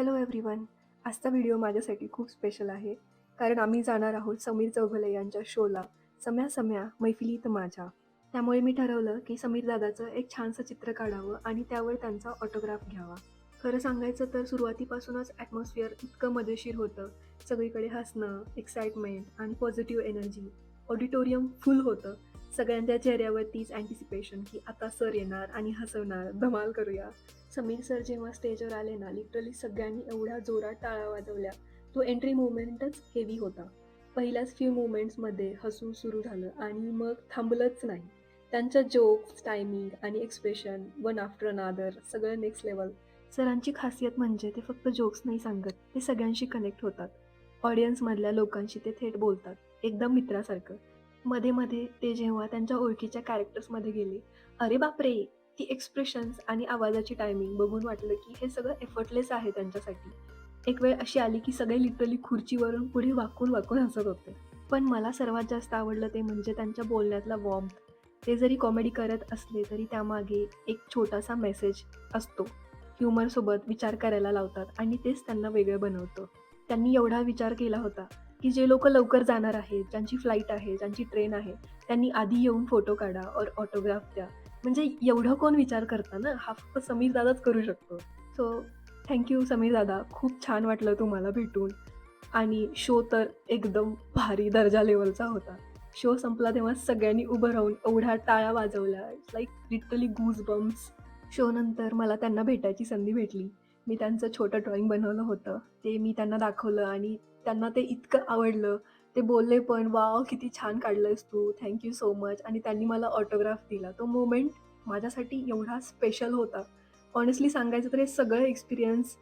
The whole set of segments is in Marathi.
Hello everyone. आजचा व्हिडिओ माझ्यासाठी खूप स्पेशल आहे, कारण आम्ही जाणार आहोत समीर चौघुले यांच्या शोला सम्या सम्या मैफिलीत माझ्या. त्यामुळे मी ठरवलं की समीर दादाचं एक छानसं चित्र काढावं आणि त्यावर त्यांचा ऑटोग्राफ घ्यावा. खरं सांगायचं तर सुरुवातीपासूनच ॲटमॉस्फिअर इतकं मजेशीर होतं. सगळीकडे हसणं, एक्साइटमेंट आणि पॉझिटिव्ह एनर्जी. ऑडिटोरियम फुल होतं. सगळ्यांच्या चेहऱ्यावर तीच अँटिसिपेशन की आता सर येणार आणि हसवणार, धमाल करूया. समीर सर जेव्हा स्टेजवर आले ना, लिटरली सगळ्यांनी एवढ्या जोरात टाळ्या वाजवल्या. तो एंट्री मुवमेंटच हेवी होता. पहिल्याच फ्यू मुवमेंट्समध्ये हसू सुरू झालं आणि मग थांबलंच नाही. त्यांच्या जोक्स, टायमिंग आणि एक्सप्रेशन वन आफ्टर अनादर सगळं नेक्स्ट लेवल. सरांची खासियत म्हणजे ते फक्त जोक्स नाही सांगत, ते सगळ्यांशी कनेक्ट होतात. ऑडियन्समधल्या लोकांशी ते थेट बोलतात, एकदम मित्रासारखं. मध्ये मध्ये ते जेव्हा त्यांच्या ओळखीच्या कॅरेक्टर्समध्ये गेले, अरे बापरे! ती एक्सप्रेशन्स आणि आवाजाची टायमिंग बघून वाटलं की हे सगळं एफर्टलेस आहे त्यांच्यासाठी. एक वेळ अशी आली की सगळे लिटरली खुर्चीवरून पुढे वाकून वाकून हसत होते. पण मला सर्वात जास्त आवडलं ते म्हणजे त्यांच्या बोलण्यातला वॉर्मथ. ते जरी कॉमेडी करत असले तरी त्यामागे एक छोटासा मेसेज असतो. ह्युमरसोबत विचार करायला लावतात आणि तेच त्यांना वेगळं बनवतं. त्यांनी एवढा विचार केला होता की जे लोक लवकर जाणार आहेत, ज्यांची फ्लाईट आहे, ज्यांची ट्रेन आहे, त्यांनी आधी येऊन फोटो काढा और ऑटोग्राफ द्या. म्हणजे एवढं कोण विचार करतं ना, हा फक्त समीर दादाच करू शकतो. सो थँक्यू समीर दादा. खूप छान वाटलं तुम्हाला भेटून. आणि शो तर एकदम भारी दर्जा लेवलचा होता. शो संपला तेव्हा सगळ्यांनी उभं राहून एवढ्या टाळ्या वाजवल्या. It's like literally goose bumps. शोनंतर मला त्यांना भेटायची संधी भेटली. मी त्यांचं छोटं ड्रॉइंग बनवलं होतं. ते मी त्यांना दाखवलं आणि त्यांना ते इतकं आवडलं. ते बोलले पण, "वॉव! किती छान काढलंयस तू. Thank you so much." आणि त्यांनी मला ऑटोग्राफ दिला. तो मोमेंट माझ्यासाठी एवढा स्पेशल होता. ऑनेस्टली सांगायचं तर हे सगळं एक्सपिरियन्स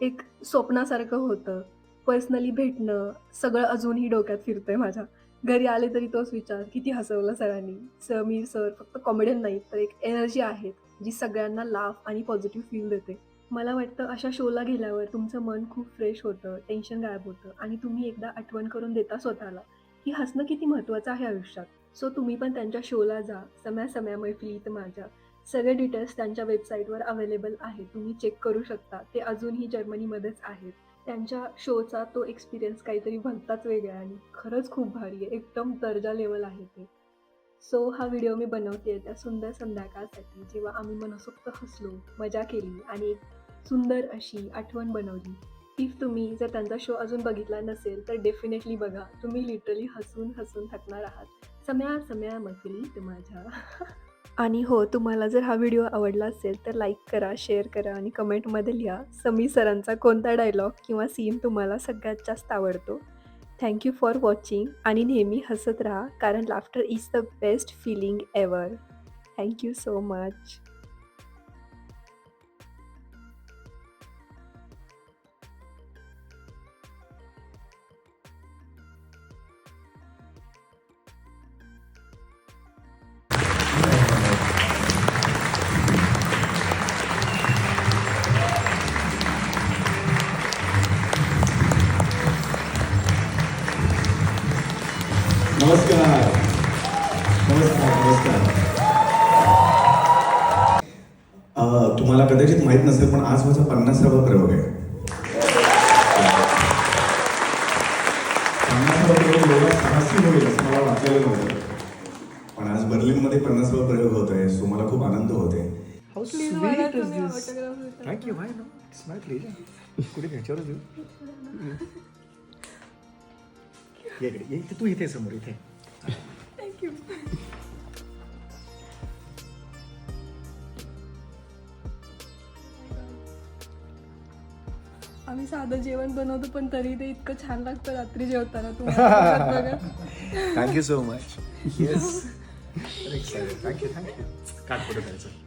एक स्वप्नासारखं होतं. पर्सनली भेटणं, सगळं अजूनही डोक्यात फिरतंय माझ्या. घरी आले तरी तोच विचार, किती हसवलं सरांनी. समीर सर फक्त कॉमेडियन नाहीत, तर एक एनर्जी आहेत, जी सगळ्यांना लाफ आणि पॉझिटिव्ह फील देते. मला वाटतं अशा शोला गेल्यावर तुमचं मन खूप फ्रेश होतं, टेन्शन गायब होतं आणि तुम्ही एकदा आठवण करून देता स्वतःला, की हसणं किती महत्त्वाचं आहे आयुष्यात. सो तुम्ही पण त्यांच्या शोला जा, सम्या सम्या मैफिलीत माझ्या. सगळे डिटेल्स त्यांच्या वेबसाईटवर अवेलेबल आहेत. तुम्ही चेक करू शकता. ते अजूनही जर्मनीमध्येच आहेत. त्यांच्या शोचा तो एक्सपिरियन्स काहीतरी भलताच वेगळा आहे आणि खरंच खूप भारी आहे. एकदम दर्जा लेवल आहे ते. सो हा व्हिडिओ मी बनवते त्या सुंदर संध्याकाळसाठी, जेव्हा आम्ही मनसोक्त हसलो, मजा केली आणि एक सुंदर अशी आठवण बनवली. इफ तुम्ही जर त्यांचा शो अजून बघितला नसेल तर डेफिनेटली बघा. तुम्ही लिटरली हसून हसून थकणार आहात. सम्या सम्या मैफिलीत माझ्या. आणि हो, तुम्हाला जर हा व्हिडिओ आवडला असेल तर लाईक करा, शेअर करा आणि कमेंटमध्ये लिहा समीर सरांचा कोणता डायलॉग किंवा सीन तुम्हाला सगळ्यात जास्त आवडतो. थँक यू फॉर वॉचिंग आणि नेहमी हसत राहा, कारण laughter is the best feeling ever. Thank you so much. नमस्कार नमस्कार नमस्कार. तुम्हाला कदाचित माहीत नसेल पण आज माझा 50वा प्रयोग आहे. 50वा प्रयोग एवढा साहसी होईल असं मला वाटलेलं नव्हतं, पण आज बर्लिनमध्ये 50वा प्रयोग होत आहे. सो मला खूप आनंद होते. How sweet is this? Thank you. Why not? It's my pleasure. कुठे घ्यायच्यावर देऊ? ये इकडे ये, तू इथे समोर इथे. थँक्यू. आम्ही साधं जेवण बनवतो पण तरी ते इतकं छान लागतं रात्री जेवताना. तुम्हाला Thank you so much. Yes. Very excited. Thank you. काट फोटो घ्यायचं.